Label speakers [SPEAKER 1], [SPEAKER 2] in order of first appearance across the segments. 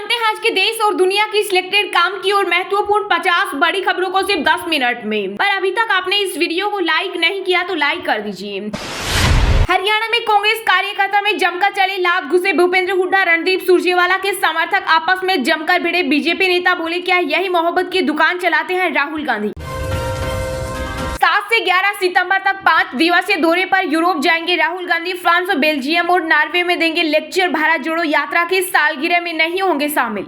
[SPEAKER 1] जानते हैं आज के देश और दुनिया की सिलेक्टेड काम की और महत्वपूर्ण 50 बड़ी खबरों को सिर्फ 10 मिनट में। पर अभी तक आपने इस वीडियो को लाइक नहीं किया तो लाइक कर दीजिए। हरियाणा में कांग्रेस कार्यकर्ता में जमकर चले लात घुसे भूपेंद्र हुड्डा। रणदीप सुरजेवाला के समर्थक आपस में जमकर भिड़े। बीजेपी नेता बोले, क्या यही मोहब्बत की दुकान चलाते हैं राहुल गांधी। 7 से 11 सितंबर तक 5 दिवसीय दौरे पर यूरोप जाएंगे राहुल गांधी। फ्रांस, बेल्जियम और नॉर्वे में देंगे लेक्चर। भारत जोड़ो यात्रा की सालगिरह में नहीं होंगे शामिल।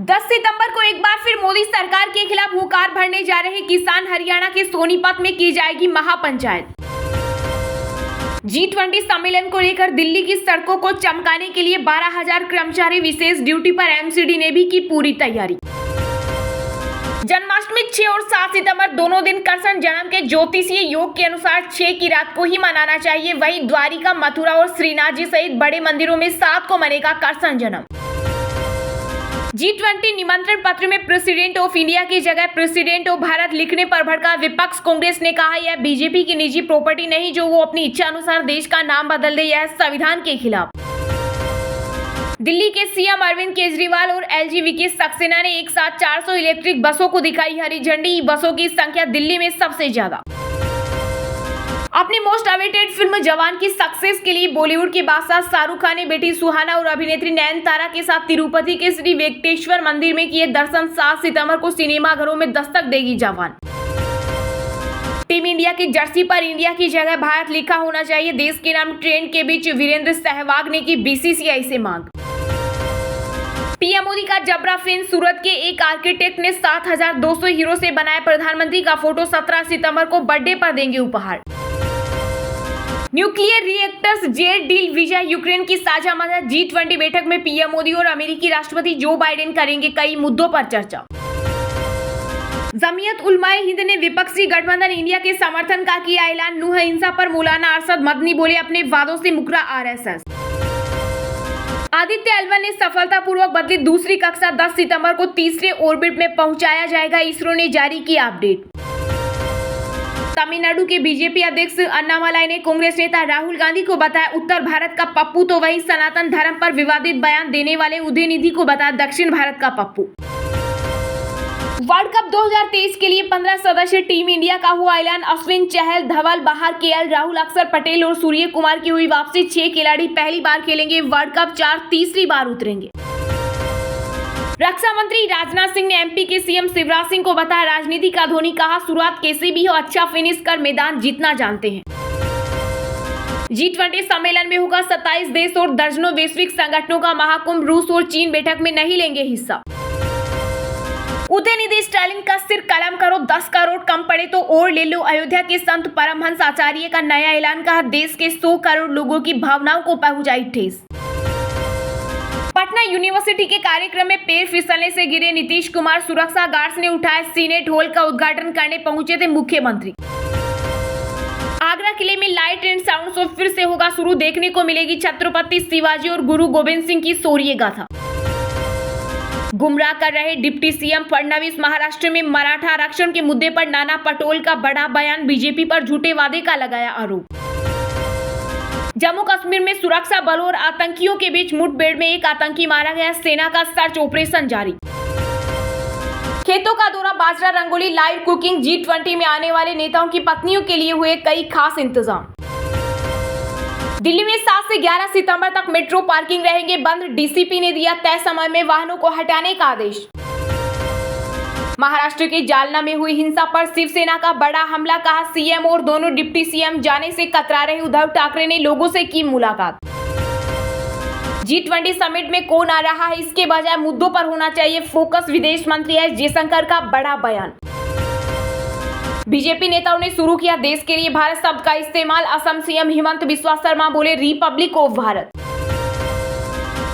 [SPEAKER 1] 10 सितंबर को एक बार फिर मोदी सरकार के खिलाफ हुंकार भरने जा रहे किसान। हरियाणा के सोनीपत में की जाएगी महापंचायत। G20 सम्मेलन को लेकर दिल्ली की सड़कों को चमकाने के लिए 12,000 कर्मचारी विशेष ड्यूटी पर। एमसीडी ने भी की पूरी तैयारी। जन्माष्टमी 6 और 7 सितंबर दोनों दिन कृष्ण जन्म के ज्योतिषीय योग के अनुसार 6 की रात को ही मनाना चाहिए। वहीं द्वारिका, मथुरा और श्रीनाथ जी सहित बड़े मंदिरों में 7 को मनेगा कृष्ण जन्म। G20 निमंत्रण पत्र में प्रेसिडेंट ऑफ इंडिया की जगह प्रेसिडेंट ऑफ भारत लिखने पर भड़का विपक्ष। कांग्रेस ने कहा, यह बीजेपी की निजी प्रॉपर्टी नहीं जो वो अपनी इच्छा अनुसार देश का नाम बदल दे, यह संविधान के खिलाफ। दिल्ली के सीएम अरविंद केजरीवाल और एलजीवी सक्सेना ने एक साथ 400 इलेक्ट्रिक बसों को दिखाई हरी झंडी। बसों की संख्या दिल्ली में सबसे ज्यादा। अपनी मोस्ट अवेटेड फिल्म जवान की सक्सेस के लिए बॉलीवुड के बादशाह शाहरुख खान ने बेटी सुहाना और अभिनेत्री नयनतारा के साथ तिरुपति के श्री वेंकटेश्वर मंदिर में किए दर्शन। 7 सितंबर को सिनेमाघरों में दस्तक देगी जवान। टीम इंडिया की जर्सी पर इंडिया की जगह भारत लिखा होना चाहिए। देश के नाम ट्रेंड के बीच वीरेंद्र सहवाग ने की बीसीसीआई से मांग। पीएम मोदी का जबरा फैन। सूरत के एक आर्किटेक्ट ने 7,200 हीरो से बनाया प्रधानमंत्री का फोटो। 17 सितंबर को बर्थडे पर देंगे उपहार। न्यूक्लियर रिएक्टर्स जेट डील विजय यूक्रेन की साझा मदद। G20 बैठक में पीएम मोदी और अमेरिकी राष्ट्रपति जो बाइडेन करेंगे कई मुद्दों पर चर्चा। जमीयत उलमाए हिंद ने विपक्षी गठबंधन इंडिया के समर्थन का किया ऐलान। नूह हिंसा पर मौलाना अरशद मदनी बोले, अपने वादों से मुकरा आरएसएस। आदित्य एल1 ने सफलतापूर्वक बदली दूसरी कक्षा। 10 सितंबर को तीसरे ऑर्बिट में पहुंचाया जाएगा। इसरो ने जारी किया अपडेट। तमिलनाडु के बीजेपी अध्यक्ष अन्नामलाई ने कांग्रेस नेता राहुल गांधी को बताया उत्तर भारत का पप्पू, तो वहीं सनातन धर्म पर विवादित बयान देने वाले उदयनिधि को बताया दक्षिण भारत का पप्पू। वर्ल्ड कप 2023 के लिए 15 सदस्य टीम इंडिया का हुआ ऐलान। अश्विन, चहल, धवल, बहार, केएल राहुल, अक्षर पटेल और सूर्य कुमार की हुई वापसी। 6 खिलाड़ी पहली बार खेलेंगे वर्ल्ड कप, 4 तीसरी बार उतरेंगे। रक्षा मंत्री राजनाथ सिंह ने एमपी के सीएम शिवराज सिंह को बताया राजनीति का धोनी। कहा, शुरुआत कैसी भी हो अच्छा फिनिश कर मैदान जीतना जानते हैं। G20 सम्मेलन में होगा 27 देश और दर्जनों वैश्विक संगठनों का महाकुंभ। रूस और चीन बैठक में नहीं लेंगे हिस्सा। उदयनिधि स्टालिन का सिर कलम करो, 10 करोड़ कम पड़े तो और ले लो। अयोध्या के संत परमहंस आचार्य का नया ऐलान। कहा, देश के 100 करोड़ लोगों की भावनाओं को पहुंचाई ठेस। पटना यूनिवर्सिटी के कार्यक्रम में पैर फिसलने से गिरे नीतीश कुमार। सुरक्षा गार्ड्स ने उठाया। सीनेट हॉल का उद्घाटन करने पहुंचे थे मुख्यमंत्री। आगरा किले में लाइट एंड साउंड शो फिर से होगा शुरू। देखने को मिलेगी छत्रपति शिवाजी और गुरु गोविंद सिंह की शौर्य गाथा। गुमराह कर रहे डिप्टी सीएम फडणवीस। महाराष्ट्र में मराठा आरक्षण के मुद्दे पर नाना पटोले का बड़ा बयान। बीजेपी पर झूठे वादे का लगाया आरोप। जम्मू कश्मीर में सुरक्षा बलों और आतंकियों के बीच मुठभेड़ में एक आतंकी मारा गया। सेना का सर्च ऑपरेशन जारी। खेतों का दौरा, बाजरा, रंगोली, लाइव कुकिंग। G20 में आने वाले नेताओं की पत्नियों के लिए हुए कई खास इंतजाम। दिल्ली में 7 से 11 सितंबर तक मेट्रो पार्किंग रहेंगे बंद। डीसीपी ने दिया तय समय में वाहनों को हटाने का आदेश। महाराष्ट्र के जालना में हुई हिंसा पर शिवसेना का बड़ा हमला। कहा, सीएम और दोनों डिप्टी सीएम जाने से कतरा रहे। उद्धव ठाकरे ने लोगों से की मुलाकात। G20 समिट में कौन आ रहा है इसके बजाय मुद्दों पर होना चाहिए फोकस। विदेश मंत्री एस जयशंकर का बड़ा बयान। बीजेपी नेताओं ने शुरू किया देश के लिए भारत शब्द का इस्तेमाल। असम सीएम हिमंत बिस्वा शर्मा बोले, रिपब्लिक ऑफ भारत।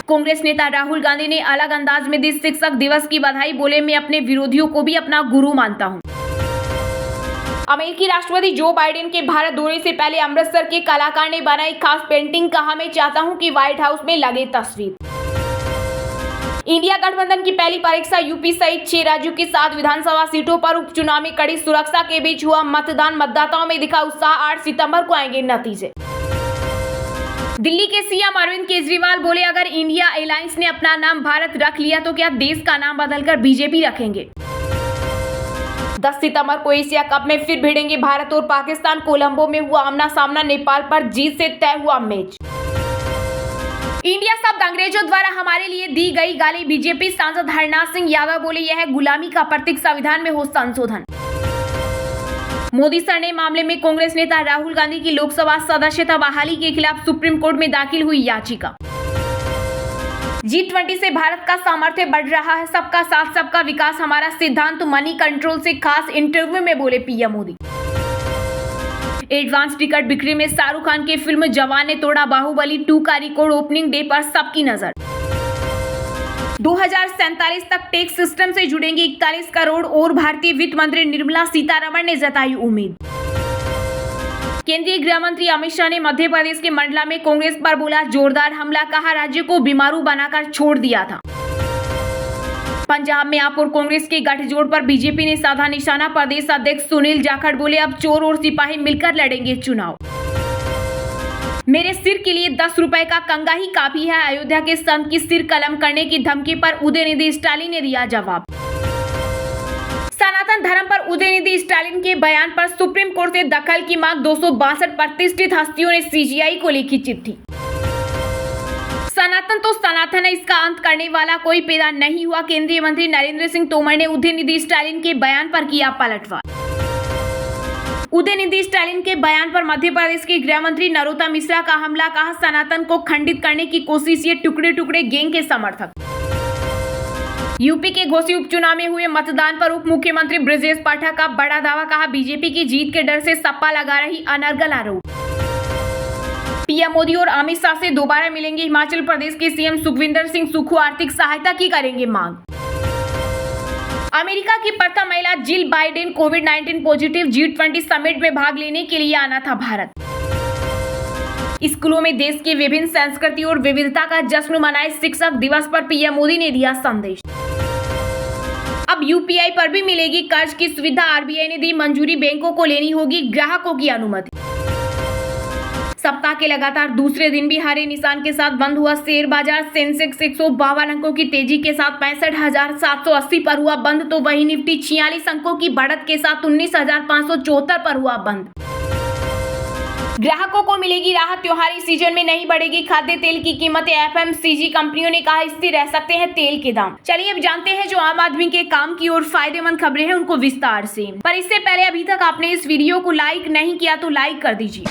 [SPEAKER 1] कांग्रेस नेता राहुल गांधी ने अलग अंदाज में दी शिक्षक दिवस की बधाई। बोले, मैं अपने विरोधियों को भी अपना गुरु मानता हूं। अमेरिकी राष्ट्रपति जो बाइडेन के भारत दौरे से पहले अमृतसर के कलाकार ने बनाई खास पेंटिंग। कहा, मैं चाहता हूं कि व्हाइट हाउस में लगे तस्वीर। इंडिया गठबंधन की पहली परीक्षा यूपी सहित 6 राज्यों की 7 विधानसभा सीटों पर उपचुनाव में कड़ी सुरक्षा के बीच हुआ मतदान। मतदाताओं में दिखा उत्साह। 8 सितंबर को आएंगे नतीजे। दिल्ली के सीएम अरविंद केजरीवाल बोले, अगर इंडिया अलायंस ने अपना नाम भारत रख लिया तो क्या देश का नाम बदलकर बीजेपी रखेंगे। 10 सितंबर को एशिया कप में फिर भिड़ेंगे भारत और पाकिस्तान। कोलंबो में हुआ आमना सामना, नेपाल पर जीत से तय हुआ मैच। इंडिया शब्द अंग्रेजों द्वारा हमारे लिए दी गई गाली। बीजेपी सांसद हरनाथ सिंह यादव बोले, यह गुलामी का प्रतीक, संविधान में हो संशोधन। मोदी सरने मामले में कांग्रेस नेता राहुल गांधी की लोकसभा सदस्यता बहाली के खिलाफ सुप्रीम कोर्ट में दाखिल हुई याचिका। G20 से भारत का सामर्थ्य बढ़ रहा है, सबका साथ सबका विकास हमारा सिद्धांत, मनी कंट्रोल से खास इंटरव्यू में बोले पीएम मोदी। एडवांस टिकट बिक्री में शाहरुख खान की फिल्म जवान ने तोड़ा बाहुबली 2 का रिकॉर्ड। ओपनिंग डे पर सबकी नजर। 2047 तक टैक्स सिस्टम से जुड़ेंगे 41 करोड़ और भारतीय वित्त मंत्री निर्मला सीतारमण ने जताई उम्मीद। केंद्रीय गृह मंत्री अमित शाह ने मध्य प्रदेश के मंडला में कांग्रेस पर बोला जोरदार हमला, कहा राज्य को बीमारू बनाकर छोड़ दिया था। पंजाब में आप और कांग्रेस के गठजोड़ पर बीजेपी ने साधा निशाना। प्रदेश अध्यक्ष सुनील जाखड़ बोले, अब चोर और सिपाही मिलकर लड़ेंगे चुनाव। मेरे सिर के लिए 10 रुपए का कंगा ही काफी है। अयोध्या के संत की सिर कलम करने की धमकी पर उदयनिधि स्टालिन ने दिया जवाब। सनातन धर्म पर उदयनिधि स्टालिन के बयान पर सुप्रीम कोर्ट से दखल की मांग। 262 प्रतिष्ठित हस्तियों ने सीजीआई को लिखी चिट्ठी। सनातन तो सनातन है, इसका अंत करने वाला कोई पैदा नहीं हुआ। केंद्रीय मंत्री नरेंद्र सिंह तोमर ने उदयनिधि स्टालिन के बयान पर किया पलटवार। उदयनिधि स्टालिन के बयान पर मध्य प्रदेश के गृह मंत्री नरोत्तम मिश्रा का हमला, कहा सनातन को खंडित करने की कोशिश, ये टुकड़े टुकड़े गैंग के समर्थक। यूपी के घोसी उपचुनाव में हुए मतदान पर उप मुख्यमंत्री ब्रजेश पाठक का बड़ा दावा, कहा बीजेपी की जीत के डर से सपा लगा रही अनर्गल आरोप। पीएम मोदी और अमित शाह से दोबारा मिलेंगे। हिमाचल प्रदेश के सीएम सुखविंदर सिंह सुक्खू आर्थिक सहायता की करेंगे मांग। अमेरिका की प्रथम महिला जिल बाइडेन कोविड-19 पॉजिटिव। G20 समिट में भाग लेने के लिए आना था भारत। स्कूलों में देश की विभिन्न संस्कृति और विविधता का जश्न मनाए। शिक्षक दिवस पर पीएम मोदी ने दिया संदेश। अब यूपीआई पर भी मिलेगी कर्ज की सुविधा। आरबीआई ने दी मंजूरी, बैंकों को लेनी होगी ग्राहकों की अनुमति। सप्ताह के लगातार दूसरे दिन भी हरे निशान के साथ बंद हुआ शेयर बाजार। सेंसेक्स 152 अंकों की तेजी के साथ 65,780 पर हुआ बंद, तो वही निफ्टी 46 अंकों की बढ़त के साथ 19,574 पर हुआ बंद। ग्राहकों को मिलेगी राहत, त्योहारी सीजन में नहीं बढ़ेगी खाद्य तेल की कीमतें। एफएमसीजी कंपनियों ने कहा स्थिर रह सकते हैं तेल के दाम। चलिए अब जानते हैं जो आम आदमी के काम की और फायदेमंद खबरें हैं उनको विस्तार से। पर इससे पहले अभी तक आपने इस वीडियो को लाइक नहीं किया तो लाइक कर दीजिए।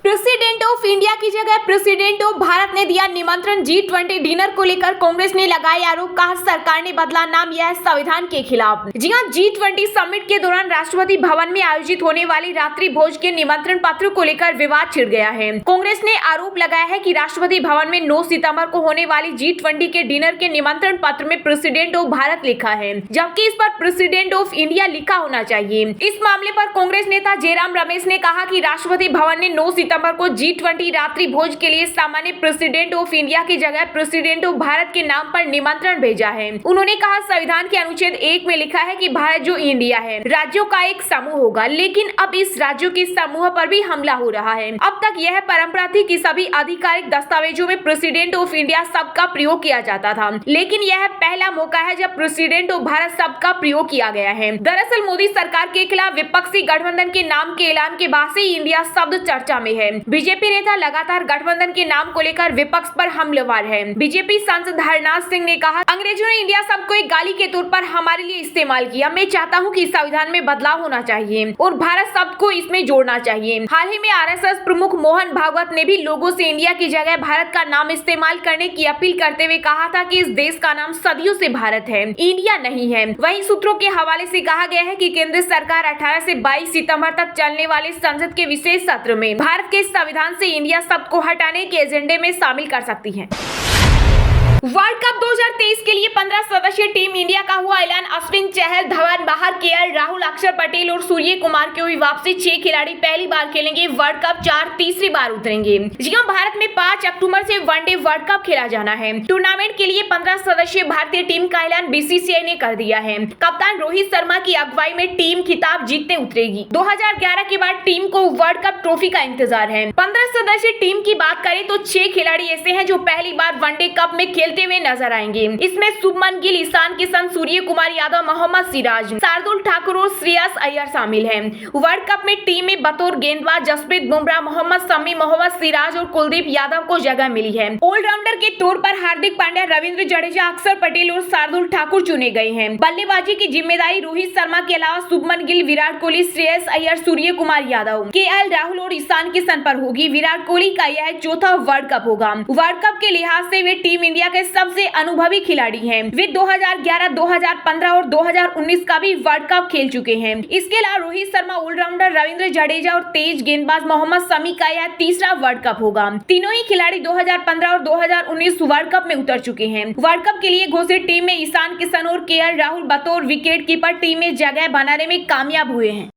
[SPEAKER 1] प्रेसिडेंट ऑफ इंडिया की जगह प्रेसिडेंट ऑफ भारत ने दिया निमंत्रण। G20 डिनर को लेकर कांग्रेस ने लगाए आरोप, कहा सरकार ने बदला नाम, यह संविधान के खिलाफ। जी हां, G20 समिट के दौरान राष्ट्रपति भवन में आयोजित होने वाली रात्रि भोज के निमंत्रण पत्र को लेकर विवाद छिड़ गया है। कांग्रेस ने आरोप लगाया है कि राष्ट्रपति भवन में 9 सितंबर को होने वाली G20 के डिनर के निमंत्रण पत्र में प्रेसिडेंट ऑफ भारत लिखा है, जबकि इस पर प्रेसिडेंट ऑफ इंडिया लिखा होना चाहिए। इस मामले पर कांग्रेस नेता जयराम रमेश ने कहा कि राष्ट्रपति भवन ने 9 सितंबर को G20 रात्रि भोज के लिए सामान्य प्रेसिडेंट ऑफ इंडिया की जगह प्रेसिडेंट ऑफ भारत के नाम पर निमंत्रण भेजा है। उन्होंने कहा संविधान के अनुच्छेद 1 में लिखा है कि भारत जो इंडिया है राज्यों का एक समूह होगा, लेकिन अब इस राज्यों के समूह पर भी हमला हो रहा है। अब तक यह परंपरा थी कि सभी आधिकारिक दस्तावेजों में प्रेसिडेंट ऑफ इंडिया शब्द का प्रयोग किया जाता था, लेकिन यह पहला मौका है जब प्रेसिडेंट ऑफ भारत शब्द का प्रयोग किया गया है। दरअसल मोदी सरकार के खिलाफ विपक्षी गठबंधन के नाम के ऐलान के बाद से इंडिया शब्द चर्चा में है। बीजेपी नेता लगातार गठबंधन के नाम को लेकर विपक्ष पर हमलावर है। बीजेपी सांसद हरनाथ सिंह ने कहा, अंग्रेजों ने इंडिया शब्द को एक गाली के तौर पर हमारे लिए इस्तेमाल किया। मैं चाहता हूं कि संविधान में बदलाव होना चाहिए और भारत शब्द को इसमें जोड़ना चाहिए। हाल ही में आरएसएस प्रमुख मोहन भागवत ने भी लोगों से इंडिया की जगह भारत का नाम इस्तेमाल करने की अपील करते हुए कहा था कि इस देश का नाम सदियों से भारत है, इंडिया नहीं है। वहीं सूत्रों के हवाले से कहा गया है कि केंद्र सरकार 18 से 22 सितंबर तक चलने वाले संसद के विशेष सत्र में भारत के संविधान से इंडिया शब्द को हटाने के एजेंडे में शामिल कर सकती है। वर्ल्ड कप 2023 के लिए 15 सदस्यीय टीम इंडिया का हुआ ऐलान। अश्विन, चहल, धवन बाहर, केएल राहुल, अक्षर पटेल और सूर्य कुमार की हुई वापसी। 6 खिलाड़ी पहली बार खेलेंगे वर्ल्ड कप, 4 तीसरी बार उतरेंगे। जी हां, भारत में 5 अक्टूबर से वनडे वर्ल्ड कप खेला जाना है। टूर्नामेंट के लिए 15 सदस्यीय भारतीय टीम का ऐलान बीसीसीआई ने कर दिया है। कप्तान रोहित शर्मा की अगुवाई में टीम खिताब जीतने उतरेगी। 2011 के बाद टीम को वर्ल्ड कप ट्रॉफी का इंतजार है। 15 सदस्यीय टीम की बात करें तो 6 खिलाड़ी ऐसे हैं जो पहली बार वनडे कप में खेलते हुए नजर आएंगे। इसमें शुभमन गिल, ईशान किशन, सूर्य कुमार यादव, मोहम्मद सिराज, शार्दुल ठाकुर और श्रेयस अय्यर शामिल हैं। वर्ल्ड कप में टीम में बतौर गेंदबाज जसप्रीत बुमराह, मोहम्मद शमी, मोहम्मद सिराज और कुलदीप यादव को जगह मिली है। ऑलराउंडर के तौर पर हार्दिक पांड्या, रविंद्र जडेजा, अक्षर पटेल और शार्दुल ठाकुर चुने गए हैं। बल्लेबाजी की जिम्मेदारी रोहित शर्मा के अलावा शुभमन गिल, विराट कोहली, श्रेयस अय्यर, सूर्य कुमार यादव, केएल राहुल और ईशान किशन पर होगी। विराट कोहली का यह चौथा वर्ल्ड कप होगा। वर्ल्ड कप के लिहाज से वे टीम इंडिया के सबसे अनुभवी खिलाड़ी हैं। वे 2011, 2015 और 2019 का भी वर्ल्ड कप खेल चुके हैं। इसके अलावा रोहित शर्मा, ऑलराउंडर रविंद्र जडेजा और तेज गेंदबाज मोहम्मद शमी का यह तीसरा वर्ल्ड कप होगा। तीनों ही खिलाड़ी 2015 और 2019 वर्ल्ड कप में उतर चुके हैं। वर्ल्ड कप के लिए घोषित टीम में ईशान किशन और केएल राहुल बतौर विकेट कीपर टीम में जगह बनाने में कामयाब हुए हैं।